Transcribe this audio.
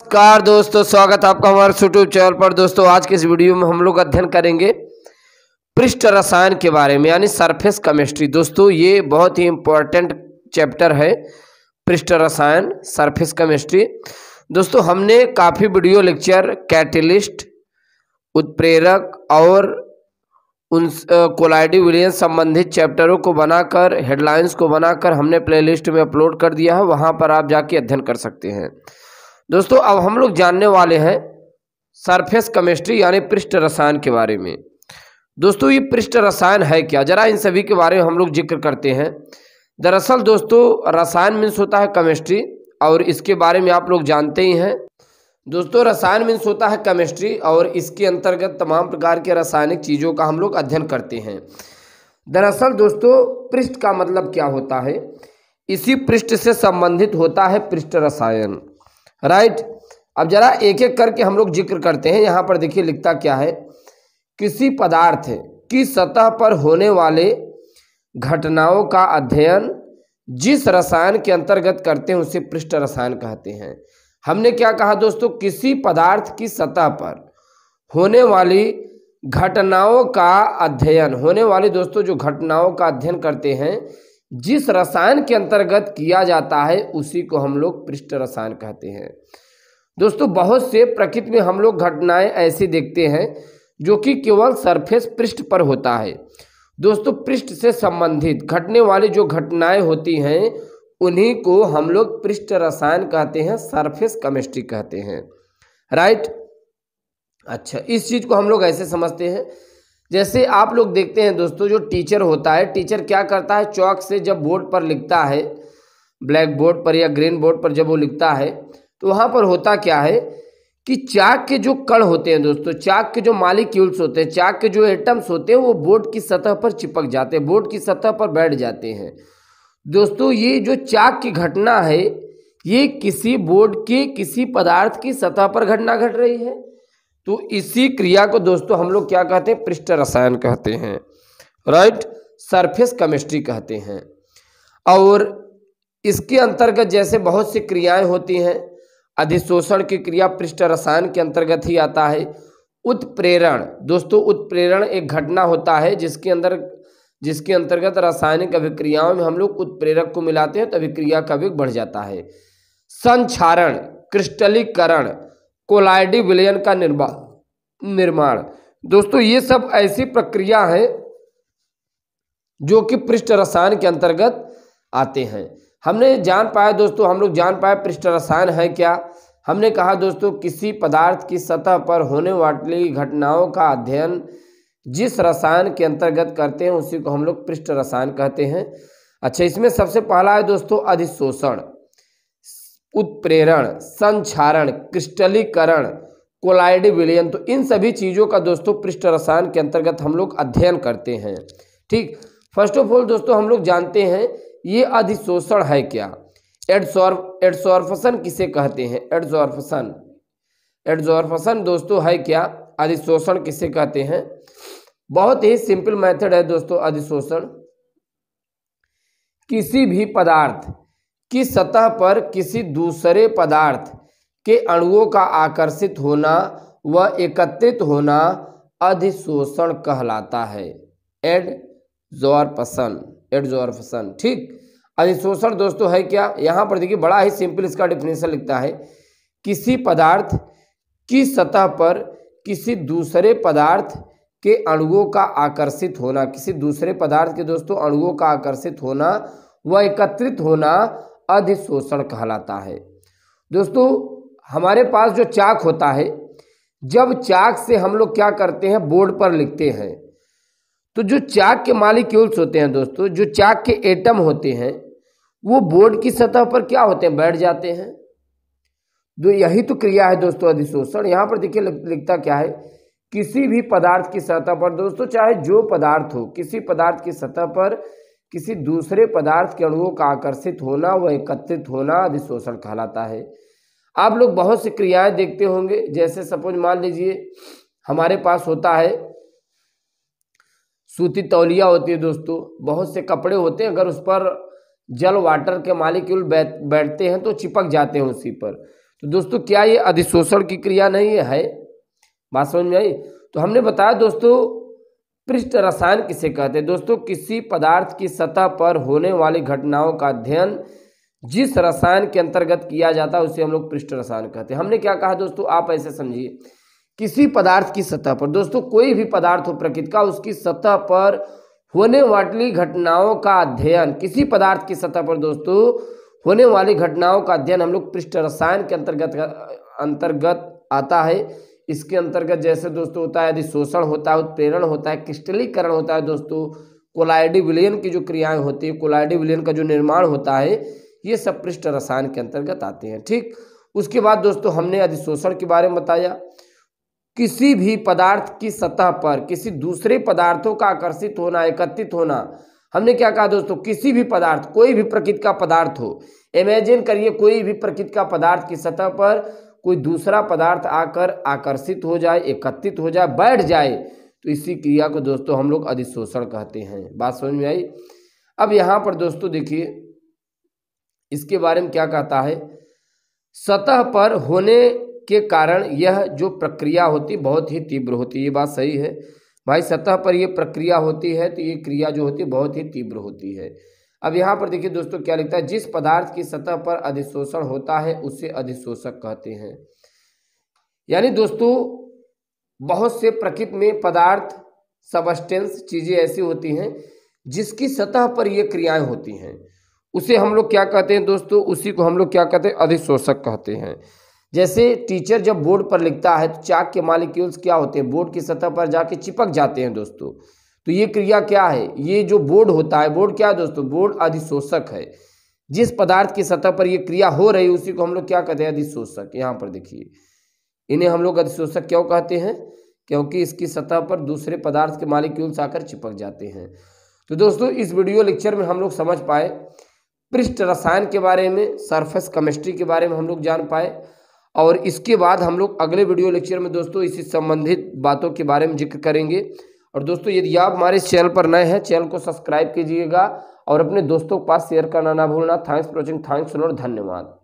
नमस्कार दोस्तों, स्वागत है आपका हमारे यूट्यूब चैनल पर। दोस्तों आज के इस वीडियो में हम लोग अध्ययन करेंगे पृष्ठ रसायन के बारे में, यानी सरफेस केमिस्ट्री। दोस्तों ये बहुत ही इम्पोर्टेंट चैप्टर है, पृष्ठ रसायन, सरफेस केमिस्ट्री। दोस्तों हमने काफ़ी वीडियो लेक्चर कैटेलिस्ट, उत्प्रेरक और उन कोलाइडी विलयन संबंधित चैप्टरों को बनाकर, हेडलाइंस को बनाकर हमने प्लेलिस्ट में अपलोड कर दिया है, वहाँ पर आप जाके अध्ययन कर सकते हैं। दोस्तों अब हम लोग जानने वाले हैं सरफेस केमिस्ट्री यानी पृष्ठ रसायन के बारे में। दोस्तों ये पृष्ठ रसायन है क्या, जरा इन सभी के बारे में हम लोग जिक्र करते हैं। दरअसल दोस्तों रसायन मीन्स होता है केमिस्ट्री, और इसके बारे में आप लोग जानते ही हैं। दोस्तों रसायन मीन्स होता है केमिस्ट्री, और इसके अंतर्गत तमाम प्रकार के रासायनिक चीज़ों का हम लोग अध्ययन करते हैं। दरअसल दोस्तों पृष्ठ का मतलब क्या होता है, इसी पृष्ठ से संबंधित होता है पृष्ठ रसायन, राइट। अब जरा एक एक करके हम लोग जिक्र करते हैं। यहाँ पर देखिए लिखता क्या है, किसी पदार्थ की सतह पर होने वाले घटनाओं का अध्ययन जिस रसायन के अंतर्गत करते हैं उसे पृष्ठ रसायन कहते हैं। हमने क्या कहा दोस्तों, किसी पदार्थ की सतह पर होने वाली घटनाओं का अध्ययन, होने वाली दोस्तों जो घटनाओं का अध्ययन करते हैं जिस रसायन के अंतर्गत किया जाता है उसी को हम लोग पृष्ठ रसायन कहते हैं। दोस्तों बहुत से प्रकृति में हम लोग घटनाएं ऐसी देखते हैं जो कि केवल सरफेस पृष्ठ पर होता है। दोस्तों पृष्ठ से संबंधित घटने वाली जो घटनाएं होती हैं उन्हीं को हम लोग पृष्ठ रसायन कहते हैं, सरफेस केमिस्ट्री कहते हैं, राइट। अच्छा, इस चीज़ को हम लोग ऐसे समझते हैं, जैसे आप लोग देखते हैं दोस्तों जो टीचर होता है, टीचर क्या करता है, चौक से जब बोर्ड पर लिखता है, ब्लैक बोर्ड पर या ग्रीन बोर्ड पर जब वो लिखता है तो वहाँ पर होता क्या है कि चाक के जो कण होते हैं दोस्तों, चाक के जो मालिक्यूल्स होते हैं, चाक के जो एटम्स होते हैं वो बोर्ड की सतह पर चिपक जाते हैं, बोर्ड की सतह पर बैठ जाते हैं। दोस्तों ये जो चाक की घटना है ये किसी बोर्ड के किसी पदार्थ की सतह पर घटना घट रही है, तो इसी क्रिया को दोस्तों हम लोग क्या कहते हैं, पृष्ठ रसायन कहते हैं, राइट, सरफेस केमिस्ट्री कहते हैं। और इसके अंतर्गत जैसे बहुत सी क्रियाएं होती हैं, अधिशोषण की क्रिया पृष्ठ रसायन के अंतर्गत ही आता है। उत्प्रेरण, दोस्तों उत्प्रेरण एक घटना होता है जिसके अंतर्गत रासायनिक अभिक्रियाओं में हम लोग उत्प्रेरक को मिलाते हैं तो अभिक्रिया का वेग बढ़ जाता है। संक्षारण, क्रिस्टलीकरण, कोलाइडी विलयन का निर्माण, दोस्तों ये सब ऐसी प्रक्रिया है जो कि पृष्ठ रसायन के अंतर्गत आते हैं। हमने जान पाया दोस्तों, हम लोग जान पाए पृष्ठ रसायन है क्या। हमने कहा दोस्तों किसी पदार्थ की सतह पर होने वाली घटनाओं का अध्ययन जिस रसायन के अंतर्गत करते हैं उसी को हम लोग पृष्ठ रसायन कहते हैं। अच्छा, इसमें सबसे पहला है दोस्तों अधिशोषण, उत्प्रेरण, संक्षारण, क्रिस्टलीकरण, कोलाइडी विलयन, तो इन सभी चीज़ों का दोस्तों पृष्ठ रसायन के अंतर्गत हम लोग अध्ययन करते हैं। ठीक, फर्स्ट ऑफ ऑल दोस्तों हम लोग जानते हैं ये अधिशोषण है क्या। एडसॉर्प्शन किसे कहते हैं, एडसॉर्प्शन दोस्तों है क्या, अधिशोषण किसे कहते हैं। बहुत ही सिंपल मेथड है दोस्तों अधिशोषण, किसी भी पदार्थ की सतह पर किसी दूसरे पदार्थ के अणुओं का आकर्षित होना व एकत्रित होना अधिशोषण कहलाता है, एडसॉर्प्शन, ठीक। अधिशोषण दोस्तों है क्या, यहाँ पर देखिए बड़ा ही सिंपल इसका डिफिनेशन लिखता है, किसी पदार्थ की सतह पर किसी दूसरे पदार्थ के अणुओं का आकर्षित होना, किसी दूसरे पदार्थ के दोस्तों अणुओं का आकर्षित होना व एकत्रित होना अधिशोषण कहलाता है। दोस्तों हमारे पास जो चाक होता है, जब चाक से हम लोग क्या करते हैं, बोर्ड पर लिखते हैं, तो जो चाक के मॉलिक्यूल्स होते हैं दोस्तों, जो चाक के एटम होते हैं वो बोर्ड की सतह पर क्या होते हैं, बैठ जाते हैं। तो यही तो क्रिया है दोस्तों अधिशोषण। यहाँ पर देखिए लिखता क्या है, किसी भी पदार्थ की सतह पर दोस्तों, चाहे जो पदार्थ हो, किसी पदार्थ की सतह पर किसी दूसरे पदार्थ के अणुओं का आकर्षित होना व एकत्रित होना अधिशोषण कहलाता है। आप लोग बहुत सी क्रियाएं देखते होंगे, जैसे सपोज मान लीजिए हमारे पास होता है सूती तौलिया होती है दोस्तों, बहुत से कपड़े होते हैं, अगर उस पर जल वाटर के मॉलिक्यूल बैठते हैं तो चिपक जाते हैं उसी पर। तो दोस्तों क्या ये अधिशोषण की क्रिया नहीं है? बात समझ में आई? तो हमने बताया दोस्तों पृष्ठ रसायन किसे कहते हैं। दोस्तों किसी पदार्थ की सतह पर होने वाली घटनाओं का अध्ययन जिस रसायन के अंतर्गत किया जाता है उसे हम लोग पृष्ठ रसायन कहते हैं। हमने क्या कहा दोस्तों, आप ऐसे समझिए, किसी पदार्थ की सतह पर, दोस्तों कोई भी पदार्थ हो प्रकृति का, उसकी सतह पर होने वाली घटनाओं का अध्ययन, किसी पदार्थ की सतह पर दोस्तों होने वाली घटनाओं का अध्ययन हम लोग पृष्ठ रसायन के अंतर्गत आता है। इसके अंतर्गत जैसे दोस्तों होता है अधिशोषण होता है, उत्प्रेरण होता है, क्रिस्टलीकरण होता है दोस्तों, कोलाइडी विलयन की जो क्रियाएं होती है, कोलाइडी विलयन का जो निर्माण होता है, ये सब पृष्ठ रसायन के अंतर्गत आते हैं। ठीक, उसके बाद दोस्तों हमने अधिशोषण के बारे में बताया, किसी भी पदार्थ की सतह पर किसी दूसरे पदार्थों का आकर्षित होना, एकत्रित होना। हमने क्या कहा दोस्तों, किसी भी पदार्थ, कोई भी प्रकृति का पदार्थ हो, इमेजिन करिए कोई भी प्रकृति का पदार्थ की सतह पर कोई दूसरा पदार्थ आकर आकर्षित हो जाए, एकत्रित हो जाए, बैठ जाए, तो इसी क्रिया को दोस्तों हम लोग अधिशोषण कहते हैं। बात समझ में आई? अब यहाँ पर दोस्तों देखिए इसके बारे में क्या कहता है, सतह पर होने के कारण यह जो प्रक्रिया होती बहुत ही तीव्र होती है। ये बात सही है भाई, सतह पर ये प्रक्रिया होती है तो ये क्रिया जो होती है बहुत ही तीव्र होती है। अब यहाँ पर देखिए दोस्तों क्या लिखता है, जिस पदार्थ की सतह पर अधिशोषण होता है उसे अधिशोषक कहते हैं। यानी दोस्तों बहुत से प्रकृति में पदार्थ, सबस्टेंस, चीजें ऐसी होती हैं जिसकी सतह पर ये क्रियाएं होती हैं, उसे हम लोग क्या कहते हैं दोस्तों, उसी को हम लोग क्या कहते हैं, अधिशोषक कहते हैं। जैसे टीचर जब बोर्ड पर लिखता है तो चाक के मॉलिक्यूल्स क्या होते हैं, बोर्ड की सतह पर जाके चिपक जाते हैं दोस्तों। तो ये क्रिया क्या है, ये जो बोर्ड होता है, बोर्ड क्या है दोस्तों, बोर्ड अधिशोषक है। जिस पदार्थ की सतह पर ये क्रिया हो रही है उसी को हम लोग क्या कहते हैं, अधिशोषक। यहाँ पर देखिए इन्हें हम लोग अधिशोषक क्यों कहते हैं, क्योंकि इसकी सतह पर दूसरे पदार्थ के मॉलिक्यूल्स आकर चिपक जाते हैं। तो दोस्तों इस वीडियो लेक्चर में हम लोग समझ पाए पृष्ठ रसायन के बारे में, सरफेस केमिस्ट्री के बारे में हम लोग जान पाए, और इसके बाद हम लोग अगले वीडियो लेक्चर में दोस्तों इसी संबंधित बातों के बारे में जिक्र करेंगे। और दोस्तों यदि आप हमारे इस चैनल पर नए हैं, चैनल को सब्सक्राइब कीजिएगा और अपने दोस्तों के पास शेयर करना ना भूलना। थैंक्स फॉर वॉचिंग, थैंक्स और धन्यवाद।